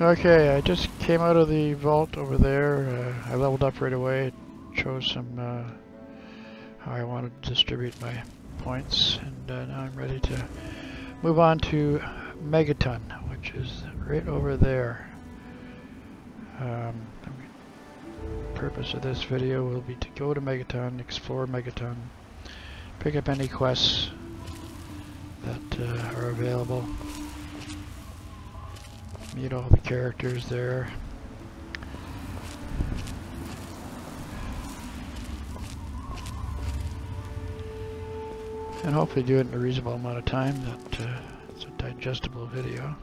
Okay, I just came out of the vault over there. I leveled up right away. It chose some how I wanted to distribute my points, and now I'm ready to move on to Megaton, which is right over there. The purpose of this video will be to go to Megaton, explore Megaton, pick up any quests that are available, meet all the characters there. And hopefully do it in a reasonable amount of time that it's a digestible video.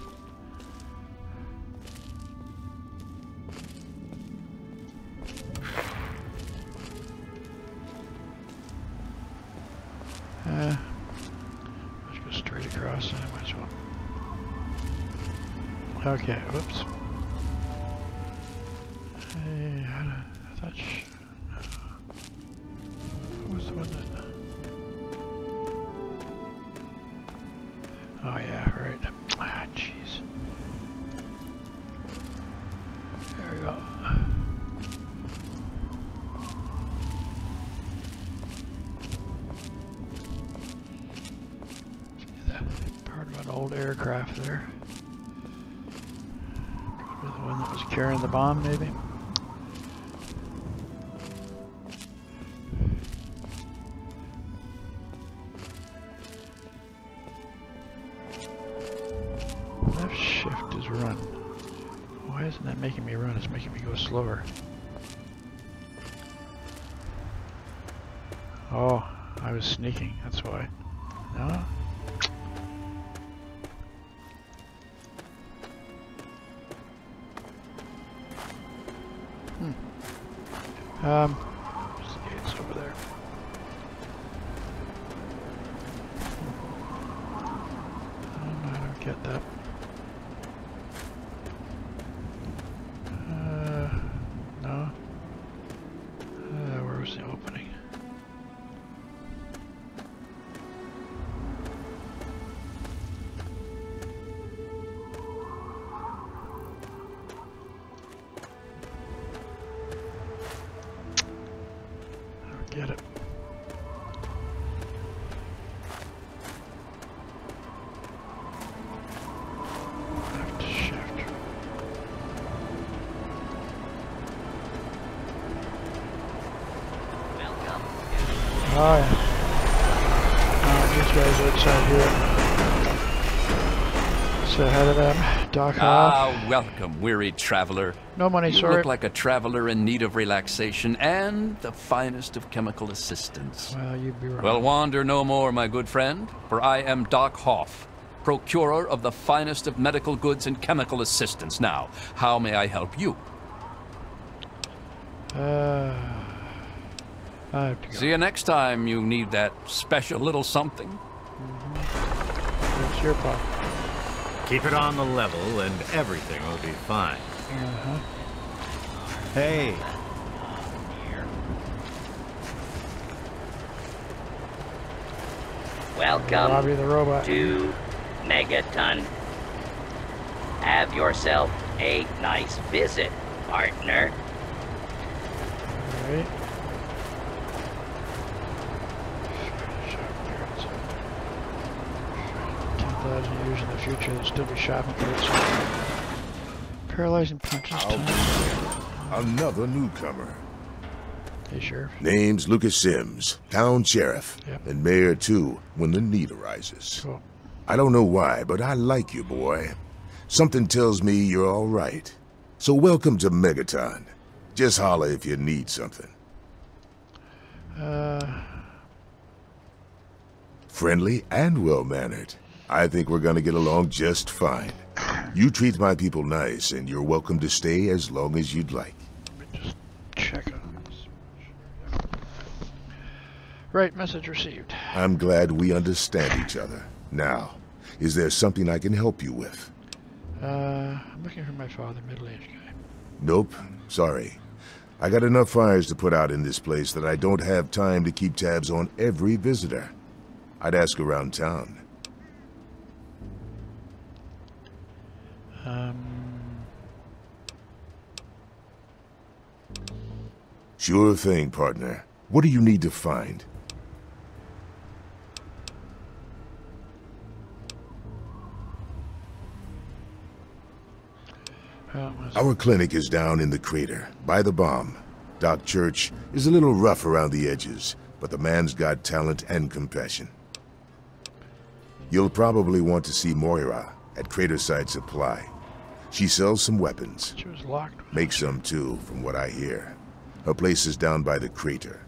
Let's go straight across, I might as well. Okay, whoops. Hey, I thought what was the one that... Oh yeah, right. Ah, jeez. There we go. Part of an old aircraft there. Probably the one that was carrying the bomb, maybe. Left shift is run. Why isn't that making me run? It's making me go slower. Oh, I was sneaking, that's why. No? There's the gates over there. I don't get that. No. Where was the opening? Get it. Left shift. Welcome. Oh yeah. These guys outside here. Say hi to them. Doc Hoff. Ah, welcome, weary traveler. No money, You sorry. look like a traveler in need of relaxation and the finest of chemical assistance. Well, you'd be wrong. Well, wander no more, my good friend, for I am Doc Hoff, procurer of the finest of medical goods and chemical assistance. Now, how may I help you? I have to go. See you next time you need that special little something. It's your fault. Keep it on the level and everything will be fine. Hey. Welcome Robbie the robot. to Megaton. Have yourself a nice visit, partner. Alright. 10,000 years in the future, they'll still be shopping carts. Paralyzing punches. Another newcomer. Hey, Sheriff. Name's Lucas Sims, town sheriff, Yep. and mayor too when the need arises. Cool. I don't know why, but I like you, boy. Something tells me you're all right. So welcome to Megaton. Just holler if you need something. Friendly and well-mannered. I think we're gonna get along just fine. You treat my people nice, and you're welcome to stay as long as you'd like. Let me just check on this. Right, message received. I'm glad we understand each other. Now, is there something I can help you with? I'm looking for my father, middle-aged guy. Nope, sorry. I got enough fires to put out in this place that I don't have time to keep tabs on every visitor. I'd ask around town. Sure thing, partner. What do you need to find? Our clinic is down in the crater, by the bomb. Doc Church is a little rough around the edges, but the man's got talent and compassion. You'll probably want to see Moira at Craterside Supply. She sells some weapons. She was locked. Makes some too, from what I hear. Her place is down by the crater.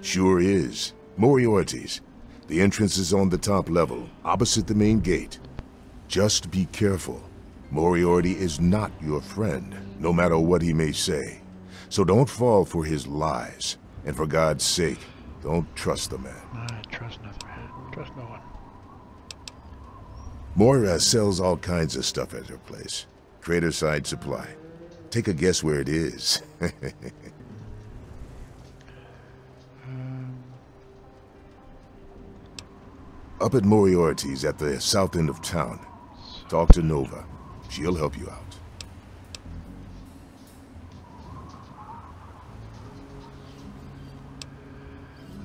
Sure is. Moriarty's. The entrance is on the top level, opposite the main gate. Just be careful. Moriarty is not your friend, no matter what he may say. So don't fall for his lies. And for God's sake, don't trust the man. I trust nothing, man. Trust no one. Moira sells all kinds of stuff at her place. Craterside Supply. Take a guess where it is. Up at Moriarty's at the south end of town. Talk to Nova. She'll help you out.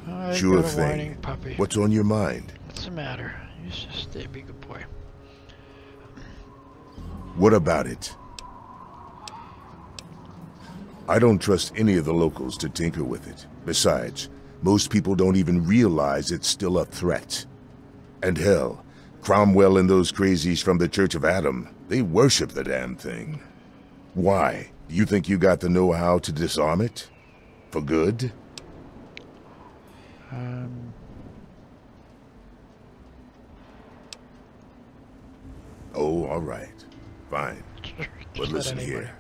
I Sure got a whining thing. puppy. What's on your mind? What's the matter? You just stay, be a good boy. What about it? I don't trust any of the locals to tinker with it. Besides, most people don't even realize it's still a threat. And hell, Cromwell and those crazies from the Church of Adam, they worship the damn thing. Why? Do you think you got the know-how to disarm it? For good? Oh, all right. Fine. But listen here.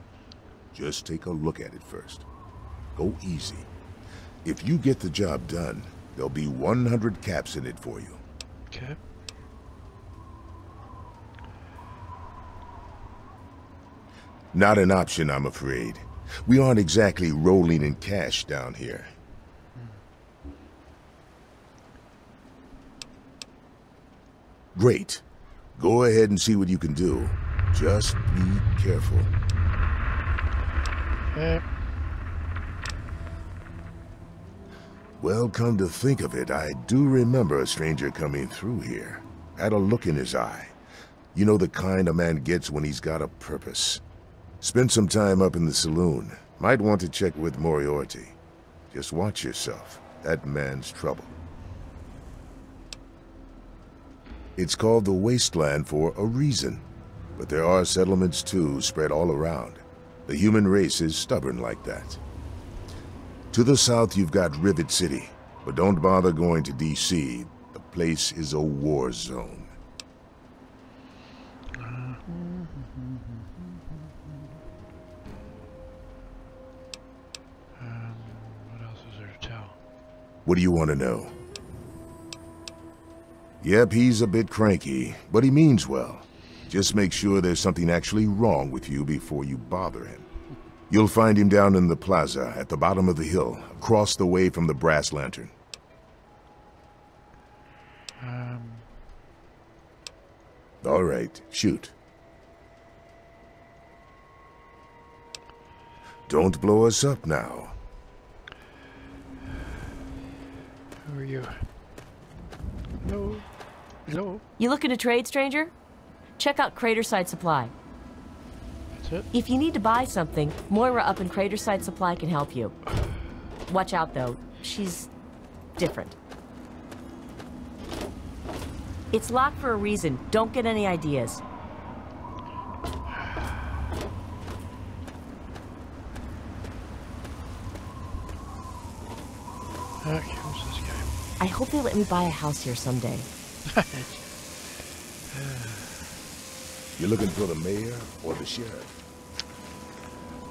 Just take a look at it first. Go easy. If you get the job done, there'll be 100 caps in it for you. Okay. Not an option, I'm afraid. We aren't exactly rolling in cash down here. Great. Go ahead and see what you can do. Just be careful. Well, come to think of it, I do remember a stranger coming through here. Had a look in his eye. You know the kind a man gets when he's got a purpose. Spend some time up in the saloon. Might want to check with Moriarty. Just watch yourself. That man's trouble. It's called the Wasteland for a reason. But there are settlements too, spread all around. The human race is stubborn like that. To the south you've got Rivet City, but don't bother going to D.C. The place is a war zone. What else is there to tell? What do you want to know? Yep, he's a bit cranky, but he means well. Just make sure there's something actually wrong with you before you bother him. You'll find him down in the plaza at the bottom of the hill, across the way from the brass lantern. All right, shoot. Don't blow us up now. Who are you? Hello? Hello? You looking to trade, stranger? Check out Craterside Supply. That's it? If you need to buy something, Moira up in Craterside Supply can help you. Watch out, though. She's different. It's locked for a reason. Don't get any ideas. Okay, who's this guy? I hope they let me buy a house here someday. You looking for the mayor or the sheriff?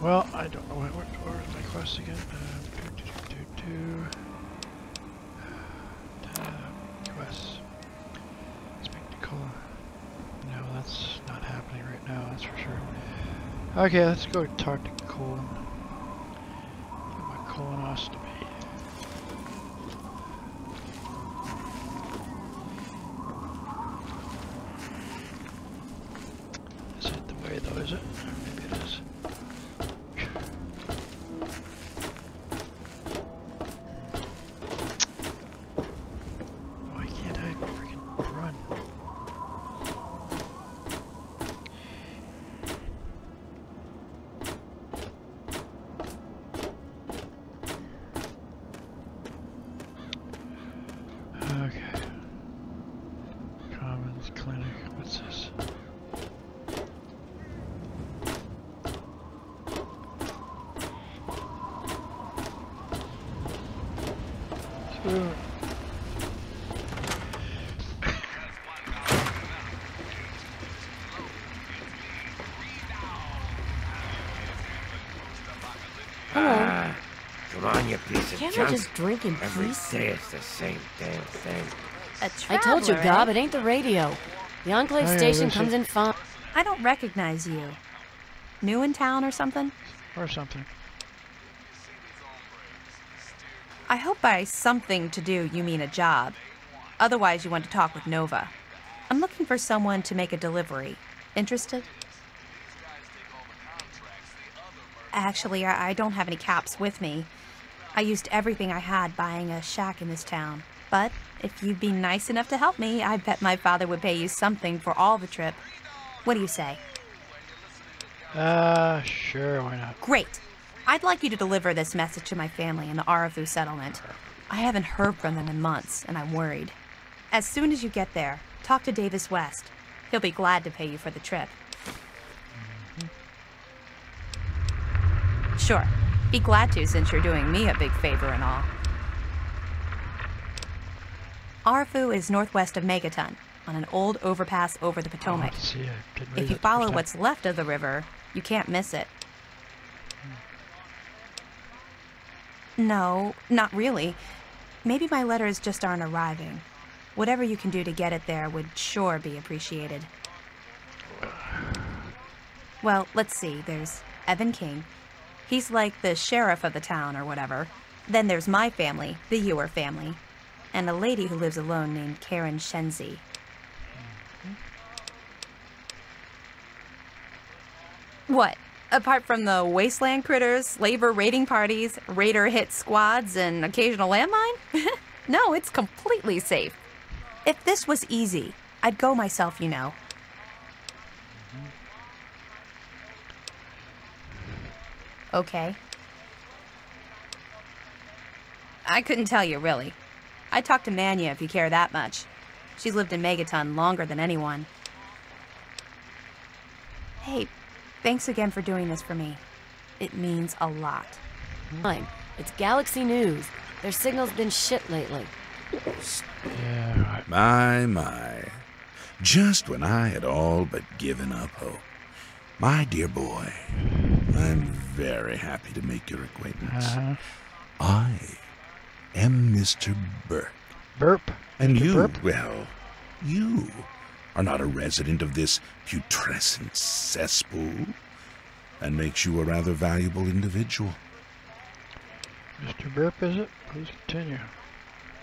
Well, I don't know where's my quest again. Quests. Speak to Cola. No, that's not happening right now, that's for sure. Okay, let's go talk to Colin. Get my colonoscopy. Is it the way though, is it? Maybe it is. Come on, you piece of Can't junk. I just drink in Every peace? day it's the same damn thing. I told you, traveler, Gob, eh? it ain't the radio. The Enclave Oh, yeah, station Lucy. comes in fine. I don't recognize you. New in town or something? Or something. I hope by something to do you mean a job. Otherwise, you want to talk with Nova. I'm looking for someone to make a delivery. Interested? Actually, I don't have any caps with me. I used everything I had buying a shack in this town. But if you'd be nice enough to help me, I bet my father would pay you something for all the trip. What do you say? Sure, why not? Great. I'd like you to deliver this message to my family in the Arafu settlement. I haven't heard from them in months, and I'm worried. As soon as you get there, talk to Davis West. He'll be glad to pay you for the trip. Sure. Be glad to, since you're doing me a big favor and all. Arafu is northwest of Megaton, on an old overpass over the Potomac. Oh, see, I didn't If realize you that the follow first what's left of the river, you can't miss it. No, not really. Maybe my letters just aren't arriving. Whatever you can do to get it there would sure be appreciated. Well, let's see. There's Evan King. He's like the sheriff of the town or whatever. Then there's my family, the Ewer family, and a lady who lives alone named Karen Shenzi. What? Apart from the wasteland critters, slaver raiding parties, raider hit squads, and occasional landmine? No, it's completely safe. If this was easy, I'd go myself, you know. Okay. I couldn't tell you, really. I'd talk to Manya if you care that much. She's lived in Megaton longer than anyone. Hey, thanks again for doing this for me. It means a lot. Fine. It's Galaxy News. Their signal's been shit lately. Yeah, My. Just when I had all but given up hope. My dear boy, I'm very happy to make your acquaintance. I am Mr. Burke. Burp. And Mr. you, Burp? well, you are not a resident of this putrescent cesspool. That makes you a rather valuable individual. Mr. Burp, is it? Please continue.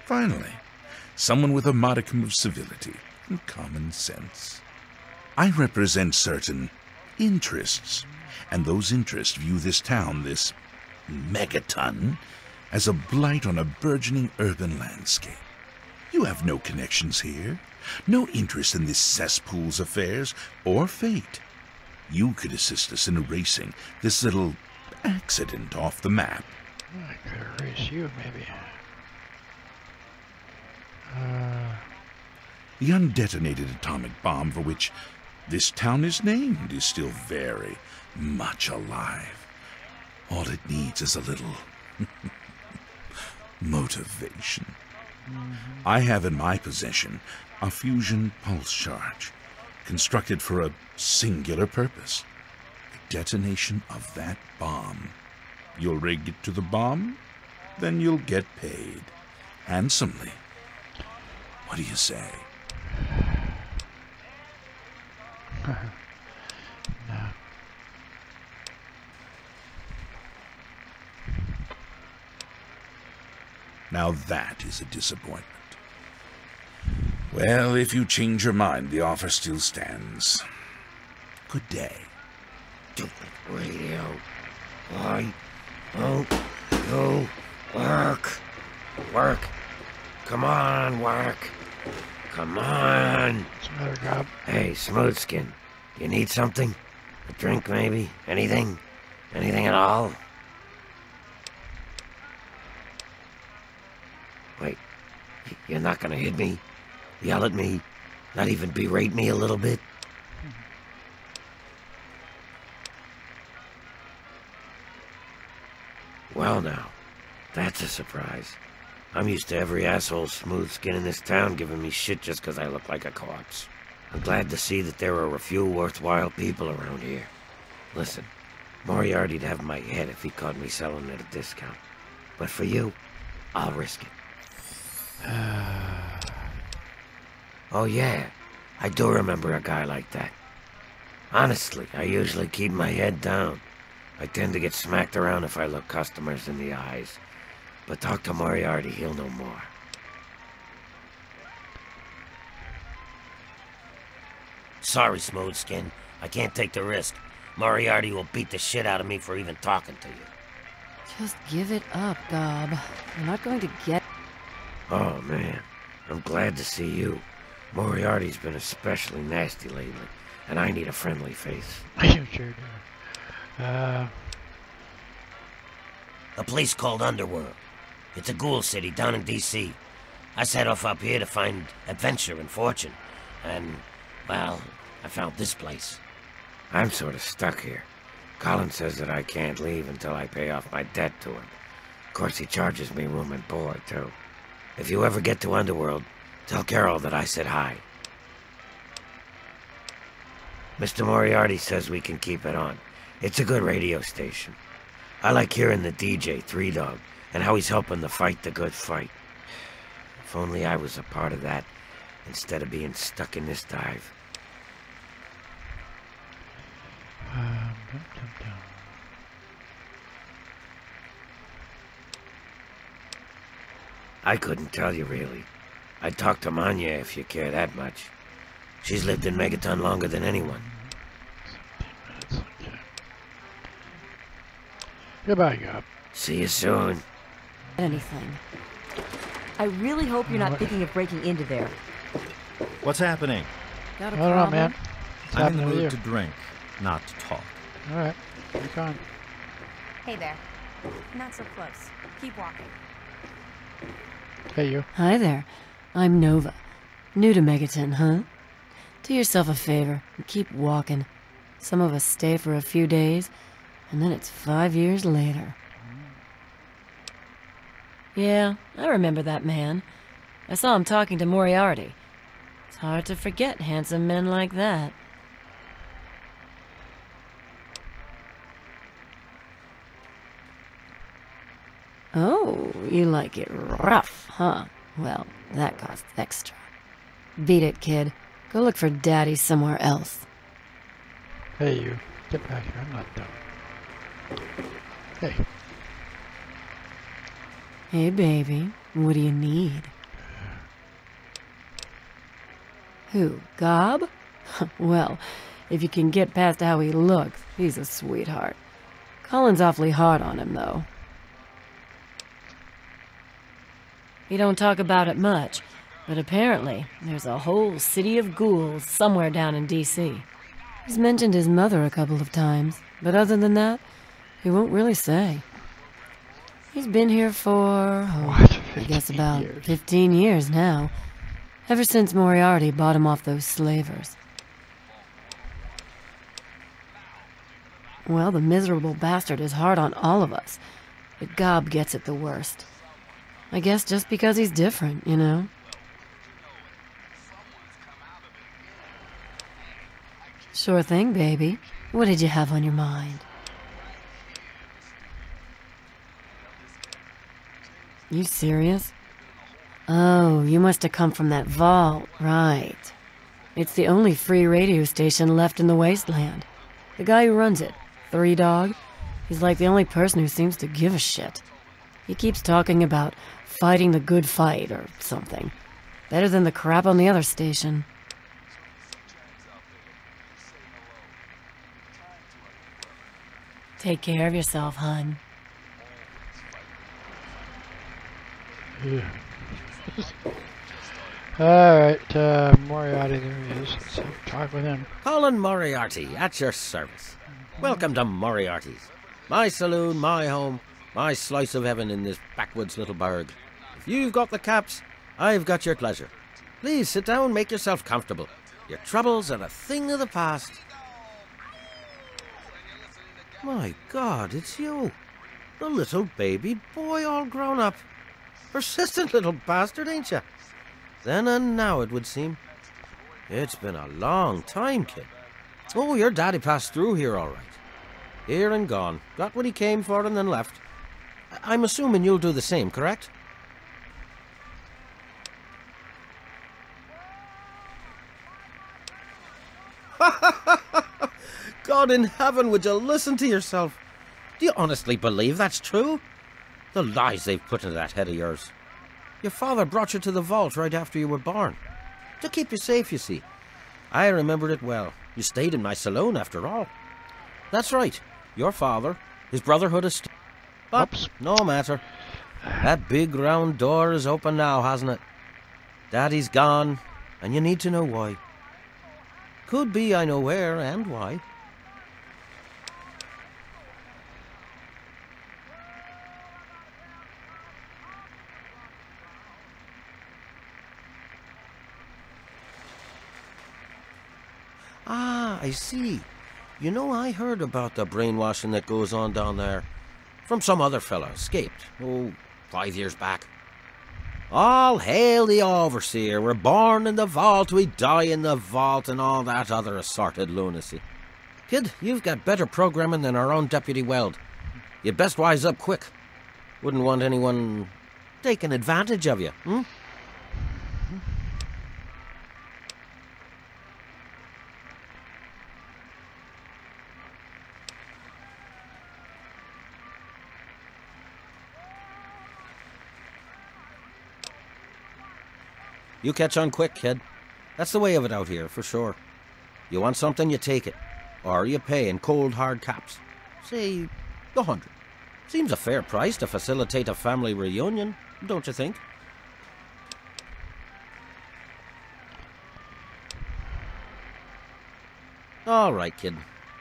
Finally, someone with a modicum of civility and common sense. I represent certain interests, and those interests view this town, this Megaton, as a blight on a burgeoning urban landscape. You have no connections here, no interest in this cesspool's affairs or fate. You could assist us in erasing this little accident off the map. I could erase you, maybe. The undetonated atomic bomb for which this town is named is still very much alive. All it needs is a little motivation. I have in my possession a fusion pulse charge, constructed for a singular purpose. The detonation of that bomb. You'll rig it to the bomb, then you'll get paid. Handsomely. What do you say? No. Now that is a disappointment. Well, if you change your mind, the offer still stands. Good day. Stupid radio. Why don't you work? Work. Come on, work. Come on. What's the matter, Gob? Hey, Smoothskin. You need something? A drink, maybe? Anything? Anything at all? Wait. You're not gonna hit me? Yell at me? Not even berate me a little bit? Well now, that's a surprise. I'm used to every asshole smooth skin in this town giving me shit just 'cause I look like a corpse. I'm glad to see that there are a few worthwhile people around here. Listen, Moriarty'd have my head if he caught me selling at a discount. But for you, I'll risk it. Oh yeah, I do remember a guy like that. Honestly, I usually keep my head down. I tend to get smacked around if I look customers in the eyes. But talk to Moriarty, he'll know more. Sorry, Smoothskin. I can't take the risk. Moriarty will beat the shit out of me for even talking to you. Just give it up, Gob. You're not going to get... Oh, man. I'm glad to see you. Moriarty's been especially nasty lately, and I need a friendly face. You sure do. A place called Underworld. It's a ghoul city down in D.C. I set off up here to find adventure and fortune, and, well, I found this place. I'm sort of stuck here. Colin says that I can't leave until I pay off my debt to him. Of course, he charges me room and board, too. If you ever get to Underworld, tell Carol that I said hi. Mr. Moriarty says we can keep it on. It's a good radio station. I like hearing the DJ, Three Dog, and how he's helping to fight the good fight. If only I was a part of that, instead of being stuck in this dive. I couldn't tell you, really. I'd talk to Manya if you care that much. She's lived in Megaton longer than anyone. 17 minutes, okay. Goodbye, Gob. See you soon. anything. I really hope you're not thinking of breaking into there. What's happening? Got a I don't know, problem? man. What's I'm in the happening with mood you? to drink, not to talk. Alright, you're fine. Hey there. Not so close. Keep walking. Hey, you. Hi there. I'm Nova. New to Megaton, huh? Do yourself a favor and keep walking. Some of us stay for a few days, and then it's 5 years later. Yeah, I remember that man. I saw him talking to Moriarty. It's hard to forget handsome men like that. Oh, you like it rough, huh? Well, that costs extra. Beat it, kid. Go look for Daddy somewhere else. Hey, you. Get back here. I'm not done. Hey. Hey, baby. What do you need? Who, Gob? Well, if you can get past how he looks, he's a sweetheart. Colin's awfully hard on him, though. He don't talk about it much, but apparently there's a whole city of ghouls somewhere down in D.C. He's mentioned his mother a couple of times, but other than that, he won't really say. He's been here for, I guess about 15 years now. Ever since Moriarty bought him off those slavers. Well, the miserable bastard is hard on all of us, but Gob gets it the worst. I guess just because he's different, you know? Sure thing, baby. What did you have on your mind? You serious? Oh, you must have come from that vault, right. It's the only free radio station left in the wasteland. The guy who runs it, Three Dog, he's like the only person who seems to give a shit. He keeps talking about fighting the good fight or something. Better than the crap on the other station. Take care of yourself, hun. Yeah. Alright, Moriarty, there he is. Let's talk with him. Colin Moriarty, at your service. Welcome to Moriarty's. My saloon, my home, my slice of heaven in this backwoods little burg. If you've got the caps, I've got your pleasure. Please sit down, make yourself comfortable. Your troubles are a thing of the past. My God, it's you. The little baby boy all grown up. Persistent little bastard, ain't you? Then and now, it would seem. It's been a long time, kid. Oh, your daddy passed through here all right. Here and gone. Got what he came for and then left. I'm assuming you'll do the same, correct? God in heaven, would you listen to yourself? Do you honestly believe that's true? The lies they've put into that head of yours. Your father brought you to the vault right after you were born. To keep you safe, you see. I remember it well. You stayed in my saloon, after all. That's right. Your father, his brotherhood is still... But Oops. no matter. That big round door is open now, hasn't it? Daddy's gone, and you need to know why. Could be I know where and why. Ah, I see. You know, I heard about the brainwashing that goes on down there. From some other fella, escaped. Oh, 5 years back. All hail the overseer. We're born in the vault, we die in the vault, and all that other assorted lunacy. Kid, you've got better programming than our own Deputy Weld. You'd best wise up quick. Wouldn't want anyone taking advantage of you, hmm? You catch on quick, kid. That's the way of it out here, for sure. You want something, you take it. Or you pay in cold, hard caps. Say, 100. Seems a fair price to facilitate a family reunion, don't you think? All right, kid.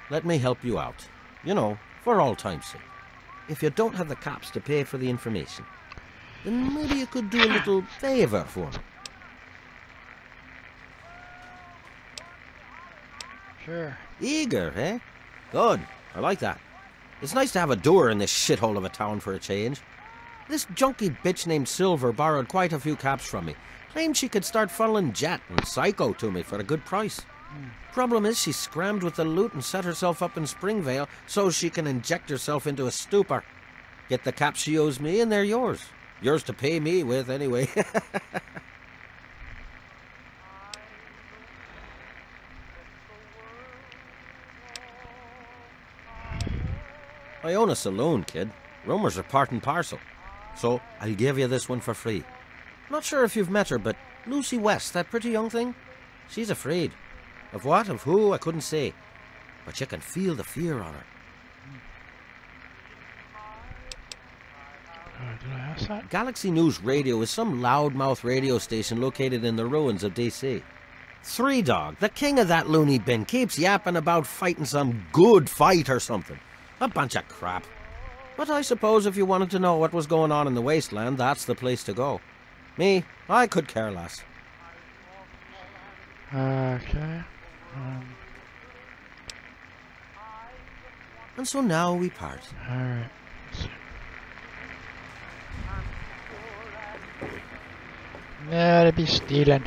Let me help you out. You know, for all time's sake. If you don't have the caps to pay for the information, then maybe you could do a little favor for me. Sure. Eager, eh? Good. I like that. It's nice to have a doer in this shithole of a town for a change. This junky bitch named Silver borrowed quite a few caps from me. Claimed she could start funneling Jet and Psycho to me for a good price. Problem is, she scrammed with the loot and set herself up in Springvale so she can inject herself into a stupor. Get the caps she owes me and they're yours. Yours to pay me with, anyway. I own a saloon, kid. Rumors are part and parcel. So, I'll give you this one for free. Not sure if you've met her, but Lucy West, that pretty young thing? She's afraid. Of what, of who, I couldn't say. But you can feel the fear on her. Did I ask that? Galaxy News Radio is some loudmouth radio station located in the ruins of DC. Three Dog, the king of that loony bin, keeps yapping about fighting some good fight or something. A bunch of crap. But I suppose if you wanted to know what was going on in the wasteland, that's the place to go. Me, I could care less. Okay. And so now we part. Alright. Nah, to be stealing.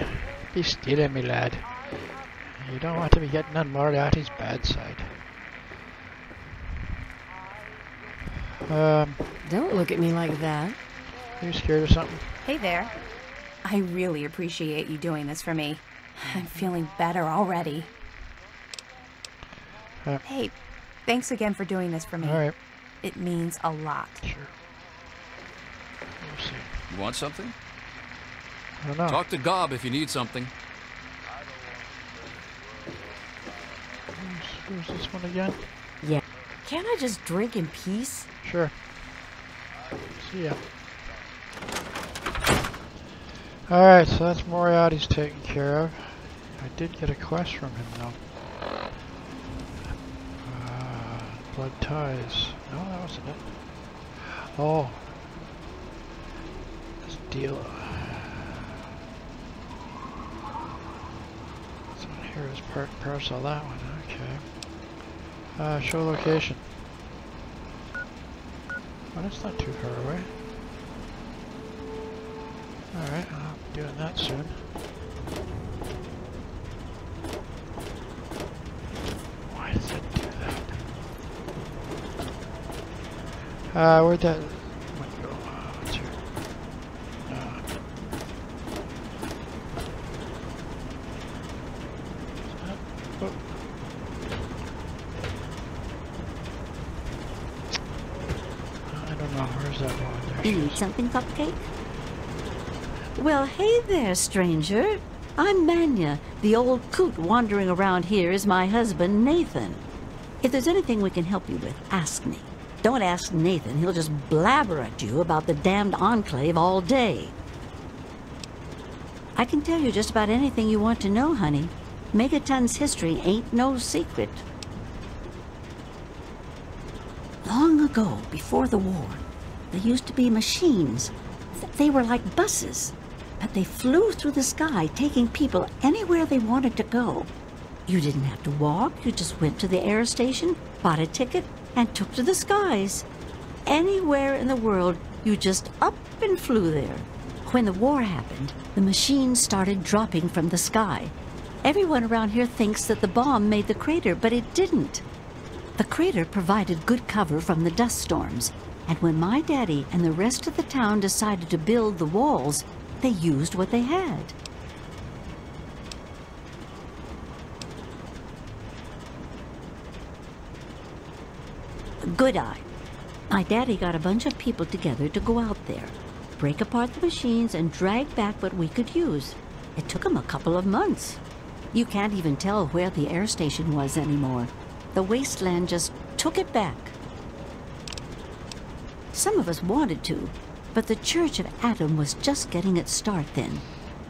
Be stealing, me lad. You don't want to be getting on Moriarty's bad side. Don't look at me like that. Are you scared of something? Hey there. I really appreciate you doing this for me. I'm feeling better already. Hey, thanks again for doing this for me. Alright. It means a lot. Sure. We'll see. You want something? I don't know. Talk to Gob if you need something. Who's this one again? Yeah. Can't I just drink in peace? Sure. See ya. Alright, so that's Moriarty's taken care of. I did get a quest from him though. Blood ties. No, that wasn't it. Oh. This deal. So here is part and parcel of that one. Okay. Show location. Oh, that's not too far away. Alright, I'll be doing that soon. Why does it do that? Where'd that that one? There You she need is. something, Cupcake? Well, hey there, stranger. I'm Manya. The old coot wandering around here is my husband, Nathan. If there's anything we can help you with, ask me. Don't ask Nathan. He'll just blabber at you about the damned Enclave all day. I can tell you just about anything you want to know, honey. Megaton's history ain't no secret. Long ago, before the war, there used to be machines. They were like buses, but they flew through the sky, taking people anywhere they wanted to go. You didn't have to walk. You just went to the air station, bought a ticket, and took to the skies. Anywhere in the world, you just up and flew there. When the war happened, the machines started dropping from the sky. Everyone around here thinks that the bomb made the crater, but it didn't. The crater provided good cover from the dust storms, and when my daddy and the rest of the town decided to build the walls, they used what they had. Good eye. My daddy got a bunch of people together to go out there, break apart the machines, and drag back what we could use. It took them a couple of months. You can't even tell where the air station was anymore. The wasteland just took it back. Some of us wanted to, but the Church of Atom was just getting its start then.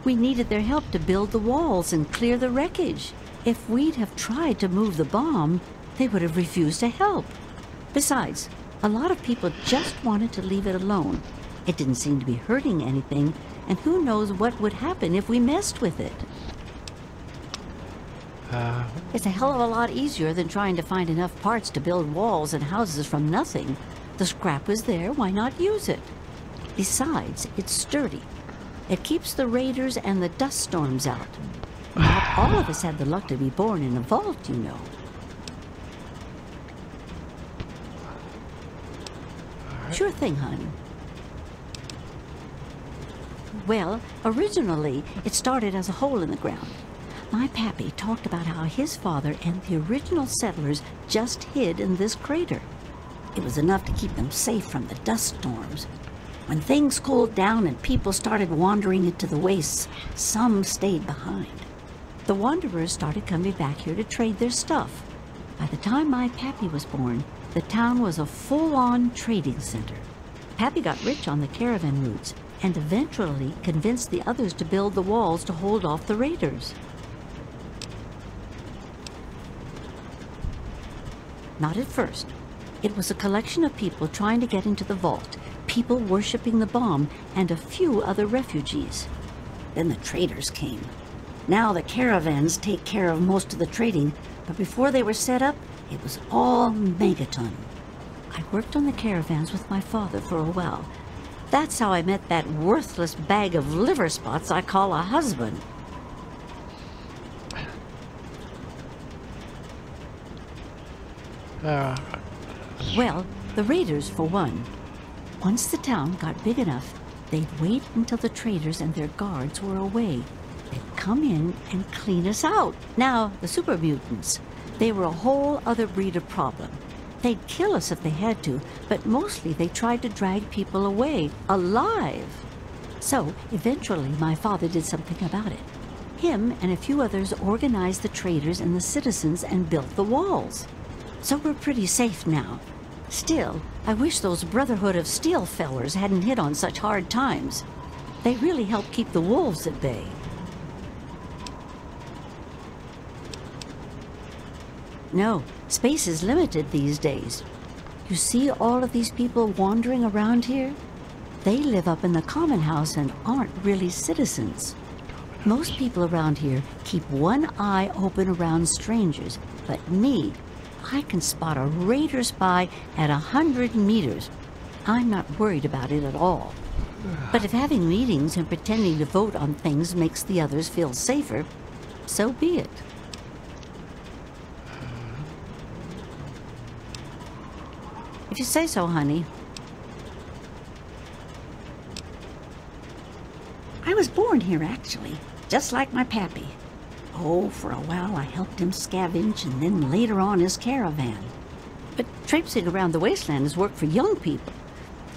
We needed their help to build the walls and clear the wreckage. If we'd have tried to move the bomb, they would have refused to help. Besides, a lot of people just wanted to leave it alone. It didn't seem to be hurting anything, and who knows what would happen if we messed with it. It's a hell of a lot easier than trying to find enough parts to build walls and houses from nothing. The scrap was there, why not use it? Besides, it's sturdy. It keeps the raiders and the dust storms out. Not all of us had the luck to be born in a vault, you know. Sure thing, hon. Well, originally, it started as a hole in the ground. My pappy talked about how his father and the original settlers just hid in this crater. It was enough to keep them safe from the dust storms. When things cooled down and people started wandering into the wastes, some stayed behind. The wanderers started coming back here to trade their stuff. By the time my pappy was born, the town was a full-on trading center. Pappy got rich on the caravan routes and eventually convinced the others to build the walls to hold off the raiders. Not at first. It was a collection of people trying to get into the vault, people worshipping the bomb, and a few other refugees. Then the traders came. Now the caravans take care of most of the trading, but before they were set up, it was all Megaton. I worked on the caravans with my father for a while. That's how I met that worthless bag of liver spots I call a husband. Well, the raiders for one. Once the town got big enough, they'd wait until the traders and their guards were away. They'd come in and clean us out. Now, the super mutants, they were a whole other breed of problem. They'd kill us if they had to, but mostly they tried to drag people away, alive. So, eventually, my father did something about it. Him and a few others organized the traders and the citizens and built the walls. So we're pretty safe now. Still, I wish those Brotherhood of Steel fellers hadn't hit on such hard times. They really helped keep the wolves at bay. No, space is limited these days. You see all of these people wandering around here? They live up in the common house and aren't really citizens. Most people around here keep one eye open around strangers, but me, I can spot a raider spy at 100 meters. I'm not worried about it at all. But if having meetings and pretending to vote on things makes the others feel safer, so be it. If you say so, honey. I was born here, actually, just like my pappy. Oh, for a while I helped him scavenge and then later on his caravan. But traipsing around the wasteland is work for young people.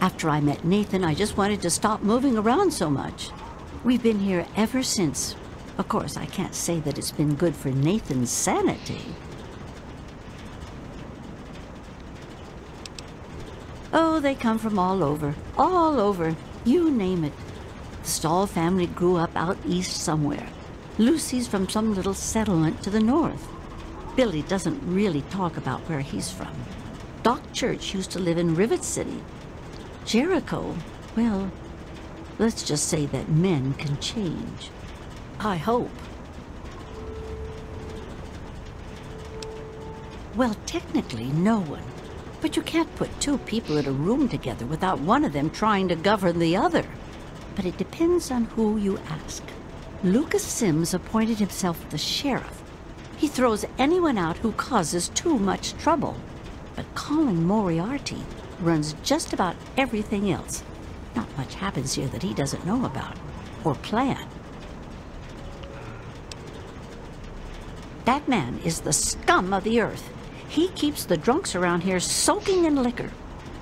After I met Nathan, I just wanted to stop moving around so much. We've been here ever since. Of course, I can't say that it's been good for Nathan's sanity. Oh, they come from all over. All over. You name it. The Stahl family grew up out east somewhere. Lucy's from some little settlement to the north. Billy doesn't really talk about where he's from. Doc Church used to live in Rivet City. Jericho, well, let's just say that men can change. I hope. Well, technically, no one. But you can't put two people in a room together without one of them trying to govern the other. But it depends on who you ask. Lucas Sims appointed himself the sheriff. He throws anyone out who causes too much trouble. But Colin Moriarty runs just about everything else. Not much happens here that he doesn't know about or plan. That man is the scum of the earth. He keeps the drunks around here soaking in liquor.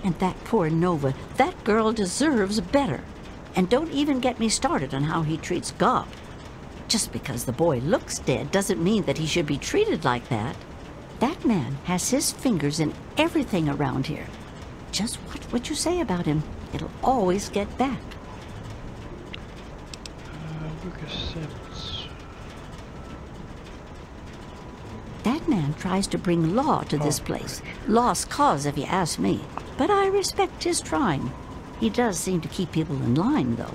And that poor Nova, that girl deserves better. And don't even get me started on how he treats Gob. Just because the boy looks dead doesn't mean that he should be treated like that. That man has his fingers in everything around here. Just watch what you say about him. It'll always get back. Lucas Sims. That man tries to bring law to this place. Lost cause, if you ask me. But I respect his trying. He does seem to keep people in line, though.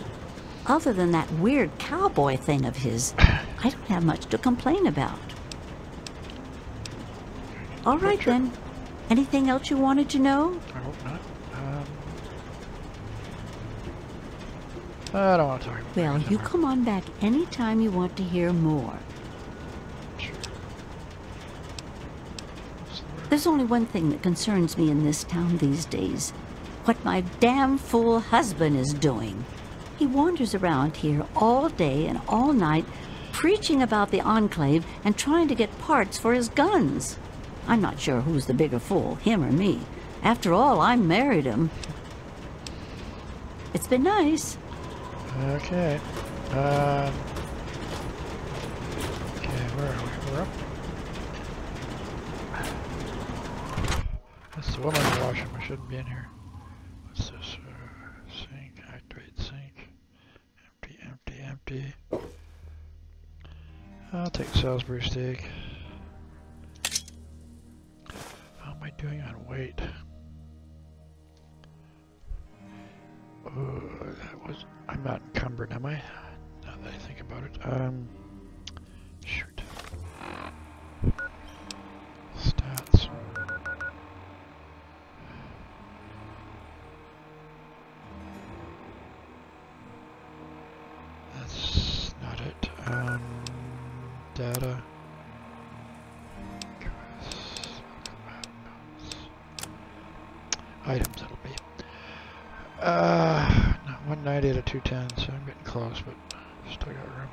Other than that weird cowboy thing of his, I don't have much to complain about. All right, then. Anything else you wanted to know? I hope not. I don't want to talk about it. Well, you come on back anytime you want to hear more. Sure. There's only one thing that concerns me in this town these days. What my damn fool husband is doing. He wanders around here all day and all night, preaching about the Enclave and trying to get parts for his guns. I'm not sure who's the bigger fool, him or me. After all, I married him. It's been nice. Okay. Okay, where are we? We're up. That's the woman's washroom. I shouldn't be in here. What's this? Sink. Activate sink. Empty, empty, empty. I'll take Salisbury steak. How am I doing on weight? I'm not encumbered, am I? Now that I think about it. Shoot. Stats. That's not it. Data. Items, it'll be. 190 to 210, so I'm getting close, but still got room.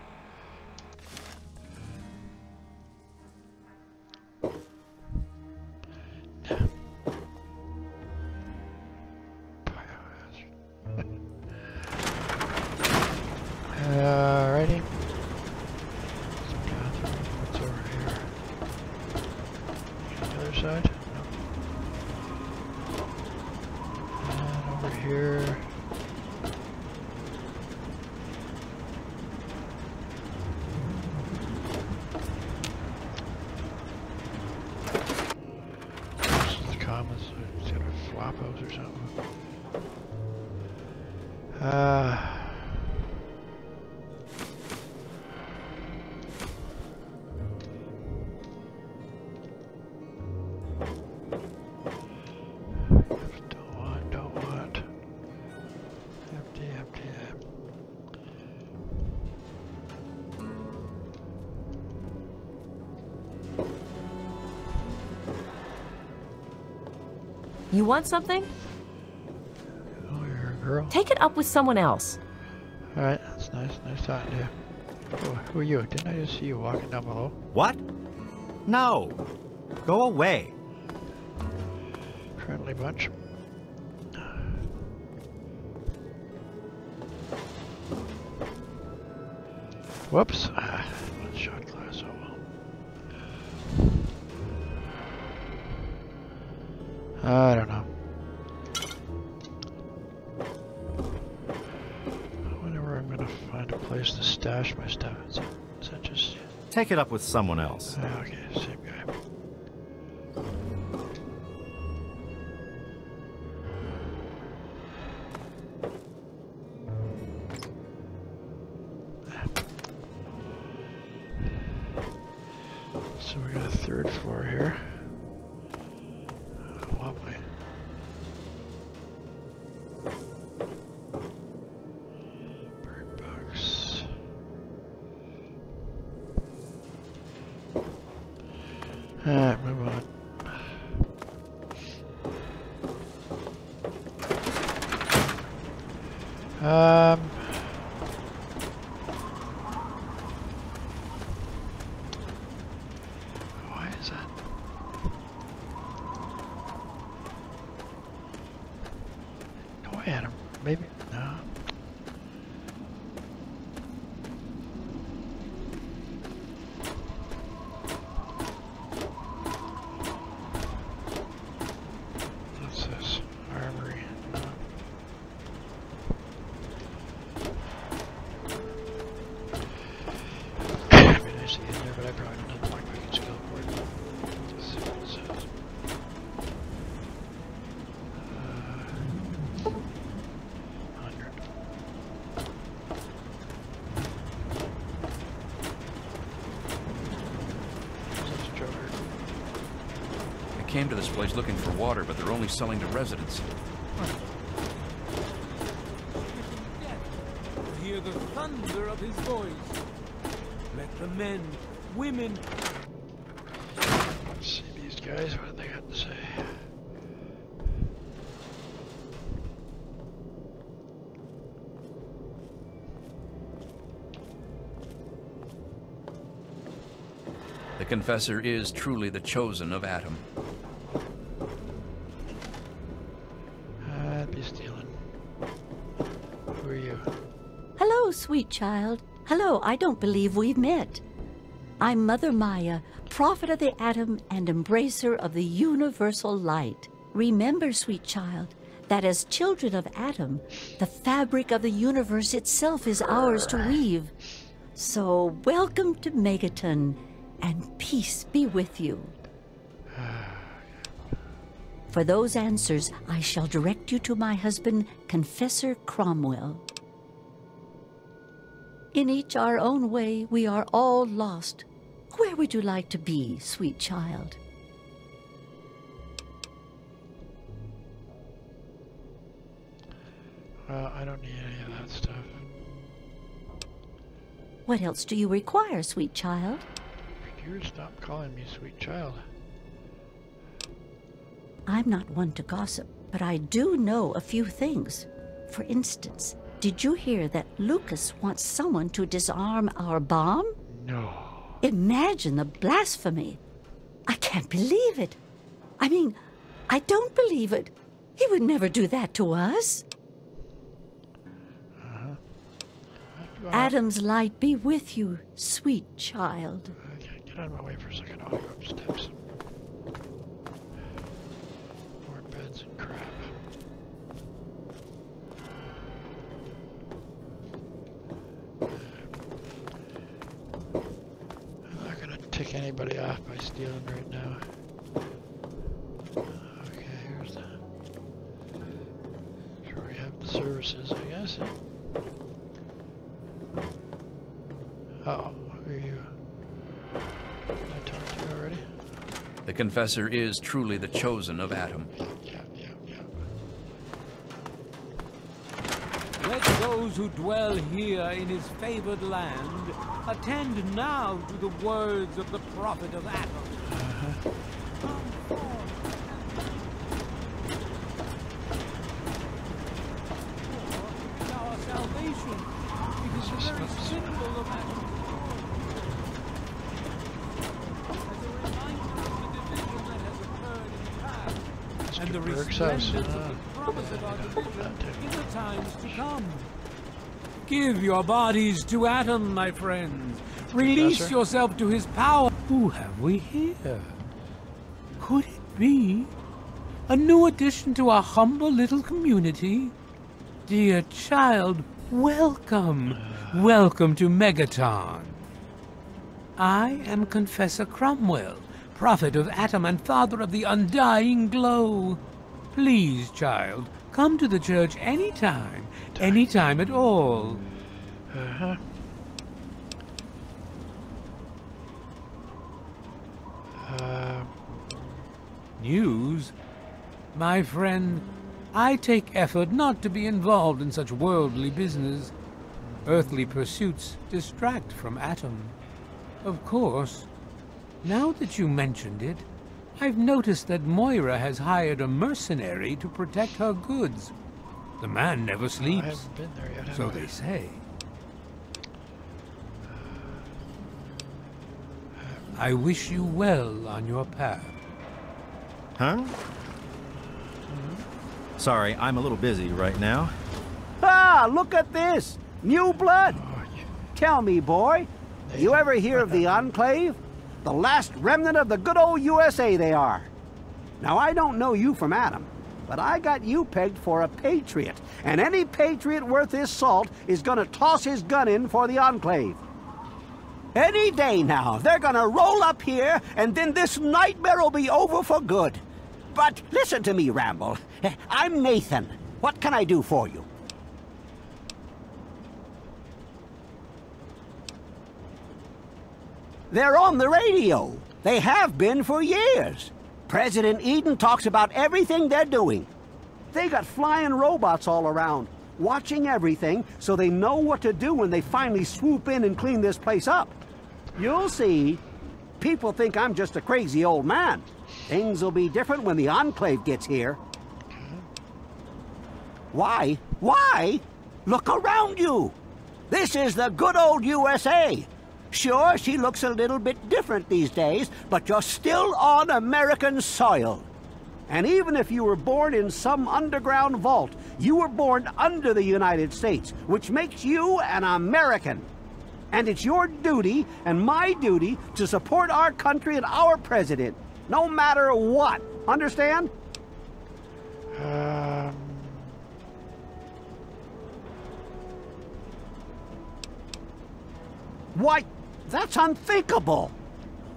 Alrighty. What's over here? On the other side? No. And over here. It's got a floppos or something. Don't want. Empty, empty. You want something? Oh, you're a girl. Take it up with someone else. Alright, that's nice. Nice talking to you. Oh, who are you? Didn't I just see you walking down below? What? No. Go away. Friendly bunch. Whoops. One shot glass, oh well. I don't know. I wonder where I'm gonna find a place to stash my stuff. Is that just... Take it up with someone else. Okay, same guy. So we got a third floor here. Lovely. Bird box. Alright, move on. Why is that? No, Adam. Maybe. No. What's this? Armory. No. It'd be nice to get in there, but I probably don't have the quick skill for it. Let's see what it says. 100. That's a joker. I came to this place looking for water, but they're only selling to residents. Hear the thunder of his voice. Let the men, women. Let's see these guys, what do they got to say? The Confessor is truly the chosen of Adam. I'd be stealing. Who are you? Hello, sweet child. Hello, I don't believe we've met. I'm Mother Maya, prophet of the atom and embracer of the universal light. Remember, sweet child, that as children of Adam, the fabric of the universe itself is ours to weave. So welcome to Megaton, and peace be with you. For those answers, I shall direct you to my husband, Confessor Cromwell. In each our own way, we are all lost. Where would you like to be, sweet child? Well, I don't need any of that stuff. What else do you require, sweet child? Could you stop calling me sweet child? I'm not one to gossip, but I do know a few things. For instance, did you hear that Lucas wants someone to disarm our bomb? No. Imagine the blasphemy. I can't believe it. I mean, I don't believe it. He would never do that to us. Adam's light be with you, sweet child. Okay, get out of my way for a second. I'll go up steps. More beds and crap. I'm not gonna tick anybody off by stealing right now. Okay, here's the... Sure we have the services, I guess. Uh-oh, who are you? Did I talk to you already? The Confessor is truly the chosen of Adam. Yeah. Let those who dwell here in his favored land attend now to the words of the prophet of Adam. Our salvation, it is the very symbol of Adam. As a reminder of the division that has occurred in the past, and the resplendence of the promise of our division in the times to come. Give your bodies to Atom, my friends. Release Professor? yourself to his power. Who have we here? Could it be a new addition to our humble little community? Dear child, welcome. Welcome to Megaton. I am Confessor Cromwell, prophet of Atom and father of the undying glow. Please, child, come to the church anytime, anytime at all. Uh-huh. News? My friend, I take effort not to be involved in such worldly business. Earthly pursuits distract from Atom. Of course, now that you mentioned it, I've noticed that Moira has hired a mercenary to protect her goods. The man never I sleeps, haven't been there yet, have so I? they say. I wish you well on your path. Huh? Sorry, I'm a little busy right now. Ah, look at this! New blood! Tell me, boy, you ever hear of the Enclave? The last remnant of the good old USA they are. Now, I don't know you from Adam, but I got you pegged for a patriot, and any patriot worth his salt is gonna toss his gun in for the Enclave. Any day now, they're gonna roll up here, and then this nightmare will be over for good. But listen to me, Ramble. I'm Nathan. What can I do for you? They're on the radio. They have been for years. President Eden talks about everything they're doing. They got flying robots all around, watching everything so they know what to do when they finally swoop in and clean this place up. You'll see. People think I'm just a crazy old man. Things will be different when the Enclave gets here. Why? Why? Look around you. This is the good old USA. Sure, she looks a little bit different these days, but you're still on American soil. And even if you were born in some underground vault, you were born under the United States, which makes you an American. And it's your duty and my duty to support our country and our president, no matter what. Understand? Why, that's unthinkable.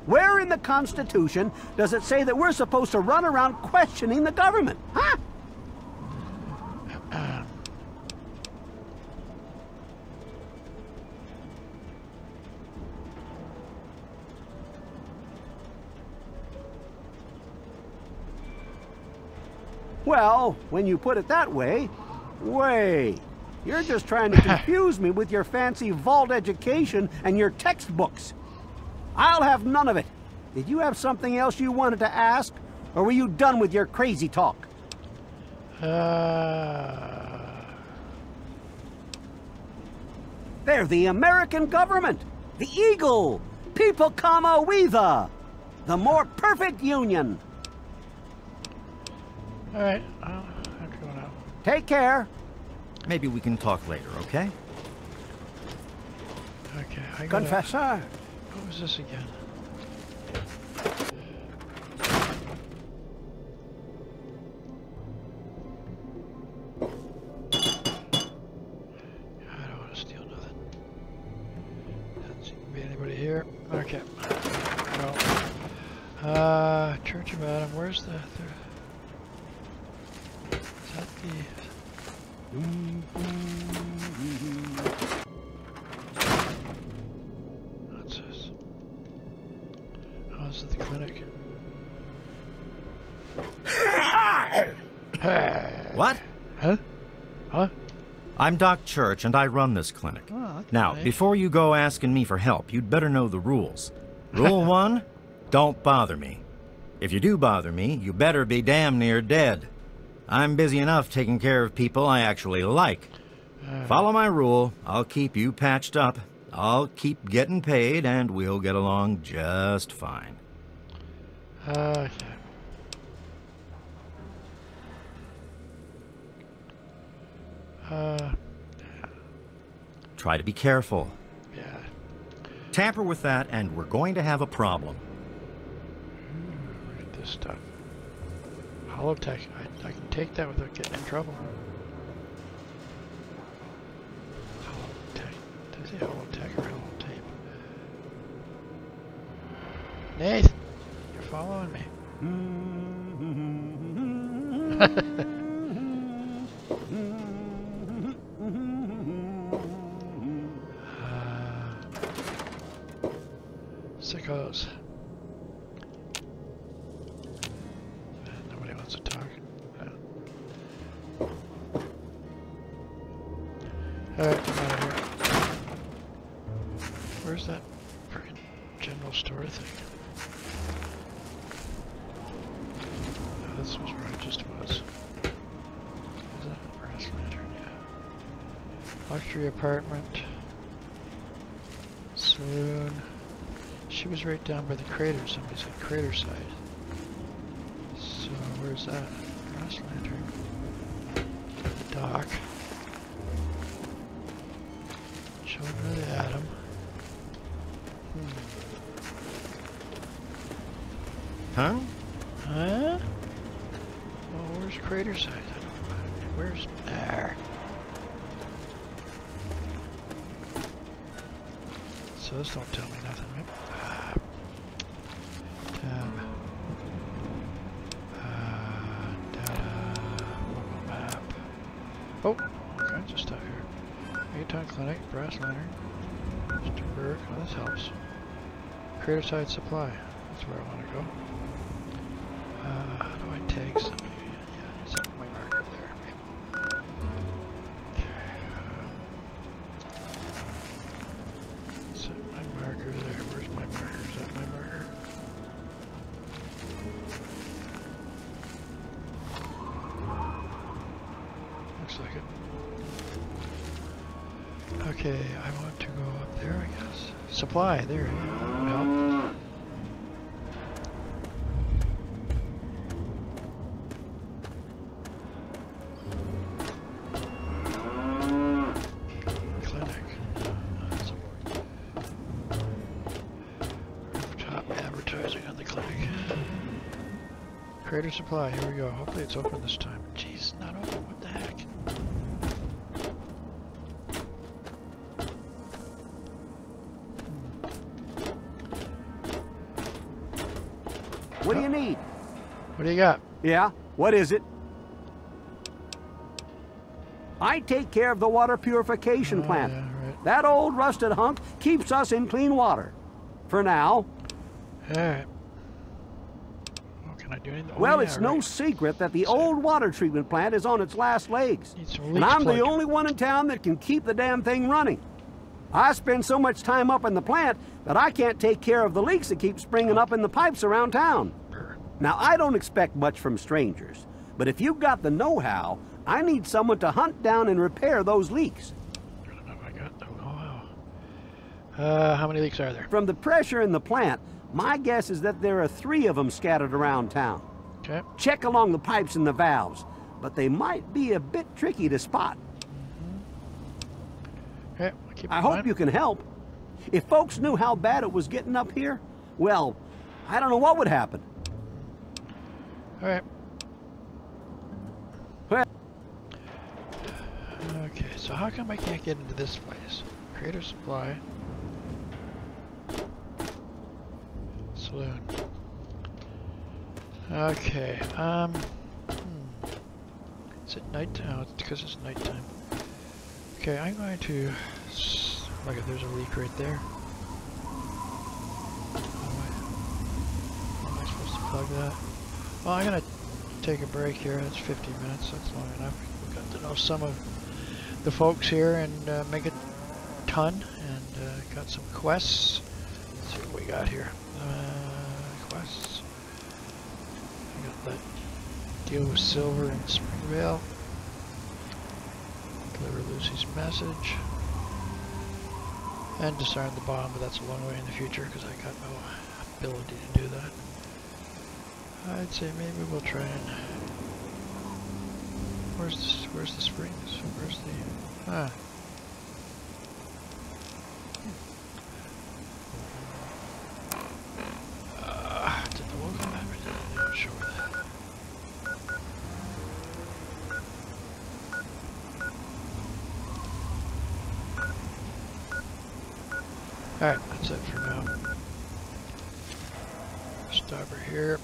Where in the Constitution does it say that we're supposed to run around questioning the government? Huh? Well, when you put it that way, wait. You're just trying to confuse me with your fancy vault education and your textbooks. I'll have none of it. Did you have something else you wanted to ask? Or were you done with your crazy talk? They're the American government. The Eagle. People comma weather. The more perfect union. Alright, I'm going out. Take care. Maybe we can talk later, okay? Okay, I gotta... Confessor. What was this again? I don't want to steal nothing. Doesn't seem to be anybody here. Okay. No. Church of Adam, where's the... Is that the... What's this? Oh, this is the clinic. What? Huh? Huh? I'm Doc Church, and I run this clinic. Oh, okay. Now, before you go asking me for help, you'd better know the rules. Rule 1, don't bother me. If you do bother me, you better be damn near dead. I'm busy enough taking care of people I actually like. Follow my rule, I'll keep you patched up, I'll keep getting paid, and we'll get along just fine. Okay. Try to be careful. Yeah. Tamper with that, and we're going to have a problem. Look at this stuff. Holotech. I can take that without getting in trouble. Holotech. Does it holotech or holotape? Nathan, you're following me. Sickos. Nobody wants to talk. Alright, I'm out of here. Where's that freaking general store thing? Oh, this was where I just was. Is that a brass lantern? Yeah. Luxury apartment. Saloon. She was right down by the crater. Somebody said crater side. So where's that? Brass lantern. Dock. Children of the Atom. Huh? Huh? Well, where's crater side? I don't know. Where's there? So this don't tell me nothing, right? Tab. Data. Local map. Oh, all kinds of stuff here. Megaton Clinic, Brass Lantern. Mr. Burke. Oh, this helps. Crater side supply. That's where I want to go. How do I take something? Yeah, set my marker there. Set my marker there. Where's my marker? Is that my marker? Looks like it. Okay, I want to go up there, I guess. Supply, there. That would help. Crater supply, here we go. Hopefully it's open this time. Jeez, not open. What the heck? What do you need? What do you got? Yeah, what is it? I take care of the water purification plant. Yeah, right. That old rusted hunk keeps us in clean water. For now. Alright. Can I do anything? Well, yeah, it's no secret that the old water treatment plant is on its last legs. And leaks I'm plugged. the only one in town that can keep the damn thing running. I spend so much time up in the plant that I can't take care of the leaks that keep springing up in the pipes around town. Now, I don't expect much from strangers, but if you've got the know-how, I need someone to hunt down and repair those leaks. I don't know if I got the know-how. How many leaks are there? From the pressure in the plant, my guess is that there are 3 of them scattered around town. Okay. Check along the pipes and the valves, but they might be a bit tricky to spot. Okay, I hope you can help. If folks knew how bad it was getting up here, well, I don't know what would happen. All right. Well, okay, so how come I can't get into this place? Crater supply. Saloon. Okay, is it nighttime? Oh, it's because it's nighttime. Okay, I'm going to... Look, there's a leak right there. How am I supposed to plug that? Well, I'm going to take a break here. That's 50 minutes. That's long enough. We've got to know some of the folks here and Megaton, and got some quests. Let's see what we got here. Quests. I got that deal with Silver in Springvale. Deliver Lucy's message. And disarm the bomb, but that's a long way in the future because I got no ability to do that. I'd say maybe we'll try and... Where's the springs? Where's the... Alright, that's it for now. Stop her here.